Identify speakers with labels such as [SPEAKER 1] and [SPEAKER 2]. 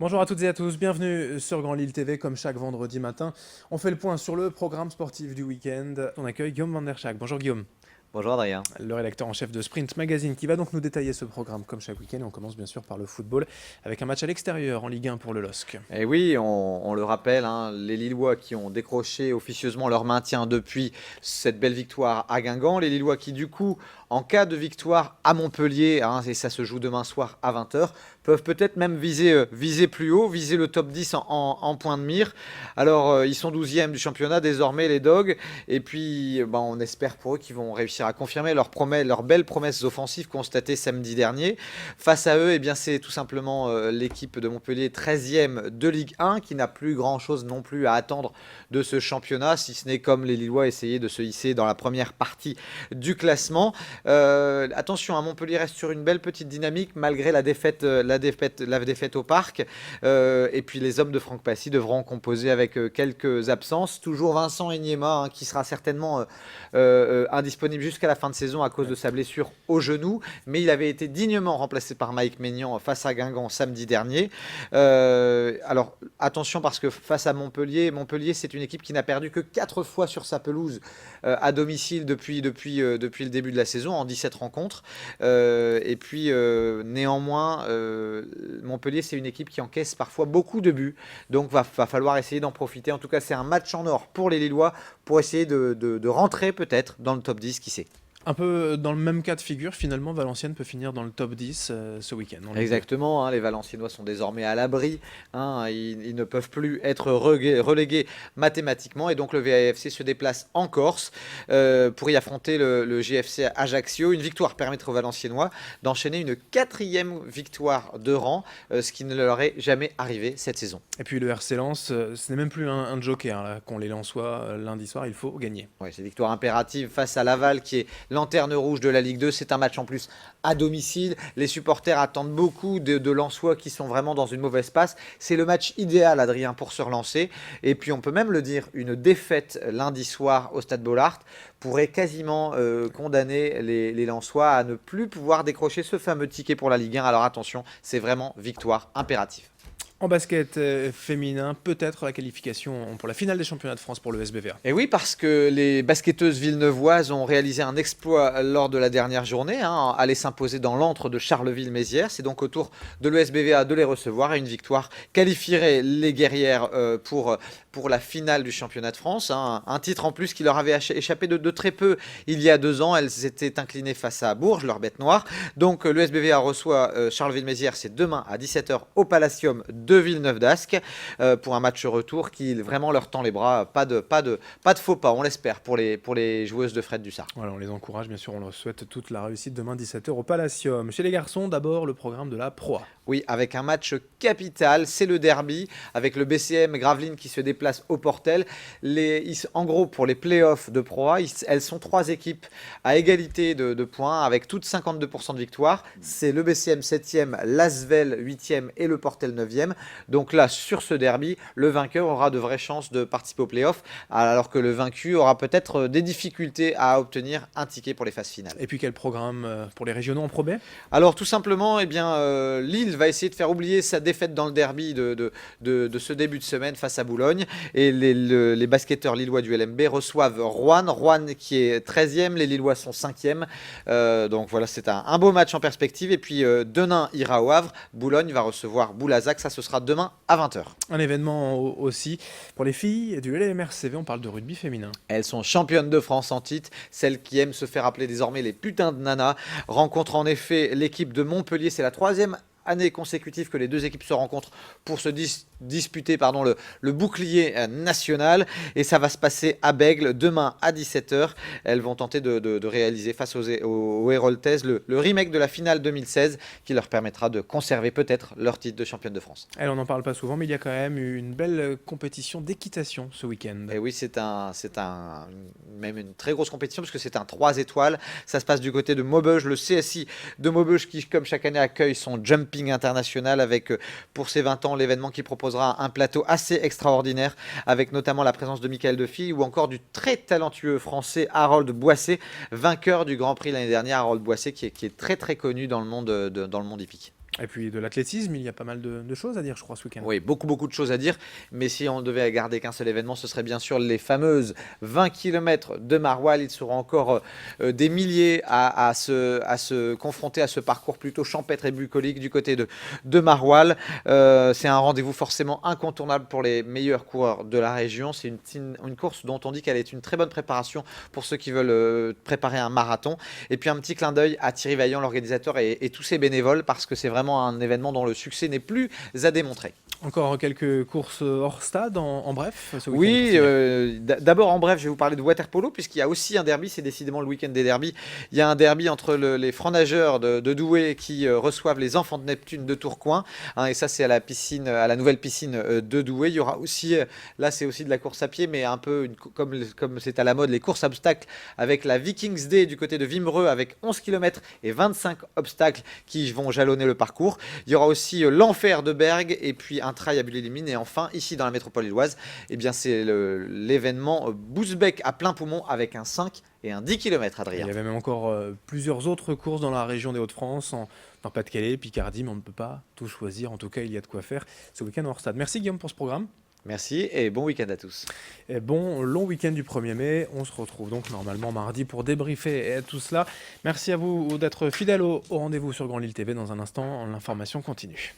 [SPEAKER 1] Bonjour à toutes et à tous, bienvenue sur Grand Lille TV. Comme chaque vendredi matin, on fait le point sur le programme sportif du week-end. On accueille Guillaume Van der Schaak. Bonjour Guillaume,
[SPEAKER 2] Bonjour Adrien.
[SPEAKER 1] le rédacteur en chef de Sprint Magazine, qui va donc nous détailler ce programme comme chaque week-end. Et on commence bien sûr par le football avec un match à l'extérieur en Ligue 1 pour le LOSC.
[SPEAKER 2] Et oui, on le rappelle, hein, les Lillois qui ont décroché officieusement leur maintien depuis cette belle victoire à Guingamp. Les Lillois qui, du coup, en cas de victoire à Montpellier, hein, et ça se joue demain soir à 20h, peuvent peut-être même viser plus haut, viser le top 10 en point de mire. Alors, ils sont 12e du championnat désormais, les Dogs. Et puis, on espère pour eux qu'ils vont réussir à confirmer leurs belles promesses offensives constatées samedi dernier. Face à eux, eh bien, c'est tout simplement l'équipe de Montpellier, 13e de Ligue 1, qui n'a plus grand-chose non plus à attendre de ce championnat, si ce n'est comme les Lillois essayer de se hisser dans la première partie du classement. Attention, Montpellier reste sur une belle petite dynamique malgré la défaite au Parc. Et puis les hommes de Franck Passy devront composer avec quelques absences. Toujours Vincent Enyema, qui sera certainement indisponible jusqu'à la fin de saison à cause de sa blessure au genou. Mais il avait été dignement remplacé par Mike Maignan face à Guingamp samedi dernier. Alors attention, parce que face à Montpellier c'est une équipe qui n'a perdu que 4 fois sur sa pelouse à domicile depuis le début de la saison, en 17 rencontres. Et puis néanmoins, Montpellier, c'est une équipe qui encaisse parfois beaucoup de buts. Donc va falloir essayer d'en profiter. En tout cas, c'est un match en or pour les Lillois pour essayer de rentrer peut-être dans le top 10, qui sait.
[SPEAKER 1] Un peu dans le même cas de figure, finalement, Valenciennes peut finir dans le top 10 ce week-end.
[SPEAKER 2] Exactement, les Valenciennois sont désormais à l'abri. Ils ne peuvent plus être relégués mathématiquement. Et donc le VAFC se déplace en Corse pour y affronter le GFC Ajaccio. Une victoire permettrait aux Valenciennois d'enchaîner une 4e victoire de rang, ce qui ne leur est jamais arrivé cette saison.
[SPEAKER 1] Et puis le RC Lens, ce n'est même plus un joker là, qu'ont les Lensois lundi soir, il faut gagner.
[SPEAKER 2] Ouais, c'est victoire impérative face à Laval, qui est lanterne rouge de la Ligue 2. C'est un match en plus à domicile. Les supporters attendent beaucoup de Lensois qui sont vraiment dans une mauvaise passe. C'est le match idéal, Adrien, pour se relancer. Et puis on peut même le dire, une défaite lundi soir au Stade Bollaert pourrait quasiment condamner les Lensois à ne plus pouvoir décrocher ce fameux ticket pour la Ligue 1. Alors attention, c'est vraiment victoire impérative.
[SPEAKER 1] En basket féminin, peut-être la qualification pour la finale des championnats de France pour le SBVA.
[SPEAKER 2] Et oui, parce que les basketteuses villeneuvoises ont réalisé un exploit lors de la dernière journée, aller s'imposer dans l'antre de Charleville-Mézières. C'est donc au tour de l'ESBVA de les recevoir, et une victoire qualifierait les guerrières pour la finale du championnat de France. Un titre en plus qui leur avait échappé de très peu il y a 2 ans. Elles s'étaient inclinées face à Bourges, leur bête noire. Donc l'ESBVA reçoit Charleville-Mézières, c'est demain à 17h au Palacium de Villeneuve-d'Ascq pour un match retour qui vraiment leur tend les bras. Pas de faux pas, on l'espère, pour les joueuses de Fred Dussart.
[SPEAKER 1] Voilà, on les encourage, bien sûr, on leur souhaite toute la réussite demain 17h au Palacium. Chez les garçons, d'abord le programme de la Pro A.
[SPEAKER 2] Oui, avec un match capital, c'est le derby, avec le BCM Gravelines qui se déplace au Portel. En gros, pour les playoffs de Pro A, elles sont 3 équipes à égalité de points, avec toutes 52% de victoire. C'est le BCM 7e, l'Asvel 8e et le Portel 9e. Donc là, sur ce derby, le vainqueur aura de vraies chances de participer aux playoffs, alors que le vaincu aura peut-être des difficultés à obtenir un ticket pour les phases finales.
[SPEAKER 1] Et puis quel programme pour les régionaux en Pro B?
[SPEAKER 2] Alors tout simplement, Lille va essayer de faire oublier sa défaite dans le derby de ce début de semaine face à Boulogne. Et les basketteurs lillois du LMB reçoivent Rouen qui est 13e, les Lillois sont 5e. Donc voilà, c'est un beau match en perspective. Et puis Denain ira au Havre, Boulogne va recevoir Boulazac, ça ce sera demain à 20h.
[SPEAKER 1] Un événement aussi pour les filles du LMRCV, on parle de rugby féminin.
[SPEAKER 2] Elles sont championnes de France en titre, celles qui aiment se faire appeler désormais les putains de nanas. Rencontre en effet l'équipe de Montpellier, c'est la 3e année consécutive que les 2 équipes se rencontrent pour se disputer le bouclier national, et ça va se passer à Bègles demain à 17h. Elles vont tenter de réaliser face aux Héroltaises le remake de la finale 2016 qui leur permettra de conserver peut-être leur titre de championne de France.
[SPEAKER 1] On n'en parle pas souvent, mais il y a quand même une belle compétition d'équitation ce week-end.
[SPEAKER 2] Et oui, même une très grosse compétition, parce que c'est un 3 étoiles. Ça se passe du côté de Maubeuge, le CSI de Maubeuge qui, comme chaque année, accueille son Jumping International avec, pour ses 20 ans, l'événement qui proposera un plateau assez extraordinaire, avec notamment la présence de Michael Defy ou encore du très talentueux français Harold Boissé, vainqueur du Grand Prix l'année dernière. Harold Boissé qui est très très connu dans le monde hippique.
[SPEAKER 1] Et puis de l'athlétisme, il y a pas mal de choses à dire, je crois, ce week-end.
[SPEAKER 2] Oui, beaucoup de choses à dire, mais si on devait garder qu'un seul événement, ce serait bien sûr les fameuses 20 km de Marwal. Ils seront encore des milliers à se confronter à ce parcours plutôt champêtre et bucolique du côté de Marwal. C'est un rendez-vous forcément incontournable pour les meilleurs coureurs de la région. C'est une course dont on dit qu'elle est une très bonne préparation pour ceux qui veulent préparer un marathon. Et puis un petit clin d'œil à Thierry Vaillant, l'organisateur, et tous ses bénévoles, parce que c'est vraiment un événement dont le succès n'est plus à démontrer.
[SPEAKER 1] Encore quelques courses hors stade en bref ce week-end.
[SPEAKER 2] Oui, d'abord en bref, je vais vous parler de waterpolo, puisqu'il y a aussi un derby, c'est décidément le week-end des derbys. Il y a un derby entre les francs-nageurs de Douai qui reçoivent les enfants de Neptune de Tourcoing, hein, et ça c'est à la nouvelle piscine de Douai. Il y aura aussi, là c'est aussi de la course à pied, mais un peu comme c'est à la mode, les courses à obstacles avec la Vikings Day du côté de Wimereux avec 11 km et 25 obstacles qui vont jalonner le parcours. Il y aura aussi l'enfer de Bergue et puis un trail à Bulle-les-Mines. Et enfin, ici dans la métropole lilloise, eh bien, c'est l'événement Bousbec à plein poumon avec un 5 et un 10 km, Adrien.
[SPEAKER 1] Il y avait même encore plusieurs autres courses dans la région des Hauts-de-France, en Pas-de-Calais, Picardie, mais on ne peut pas tout choisir. En tout cas, il y a de quoi faire ce week-end hors stade. Merci Guillaume pour ce programme.
[SPEAKER 2] Merci et bon week-end à tous.
[SPEAKER 1] Et bon long week-end du 1er mai. On se retrouve donc normalement mardi pour débriefer tout cela. Merci à vous d'être fidèles au rendez-vous sur Grand Lille TV. Dans un instant, l'information continue.